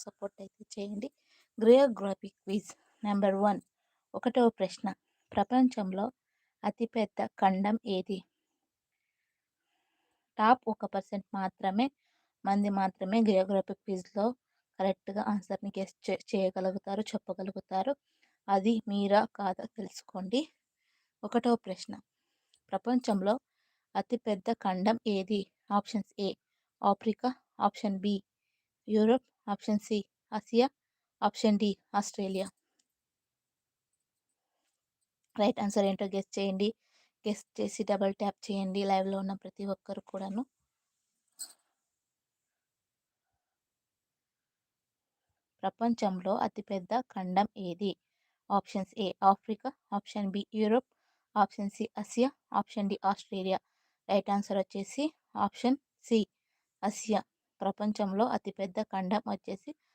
Support అయితే చేయండి. Geography quiz number 1. ఒకటవ ప్రశ్న. ప్రపంచంలో అతిపెద్ద ఖండం ఏది? టాప్ 1% మంది మాత్రమే జియోగ్రఫీ క్విజ్‌లో కరెక్ట్‌గా ఆన్సర్‌ని గెస్ చేయగలుగుతారు, చెప్పగలుగుతారు. అది మీరా కాదా తెలుసుకోండి. ఒకటవ ప్రశ్న. ప్రపంచంలో అతిపెద్ద ఖండం ఏది? Options A Africa, option B Europe, option C Asia, option D Australia. Right answer ఏంటో గెస్ చేయండి. గెస్ చేసి డబుల్ ట్యాప్ చేయండి లైవ్‌లో ఉన్న ప్రతి ఒక్కరు కూడాను. ప్రపంచంలో అతిపెద్ద ఖండం ఏది? Options A Africa, option B Europe, option C Asia, option D Australia. Right answer వచ్చేసి ఆప్షన్ సి ఆసియా. ప్రపంచంలో అతిపెద్ద ఖండం వచ్చేసి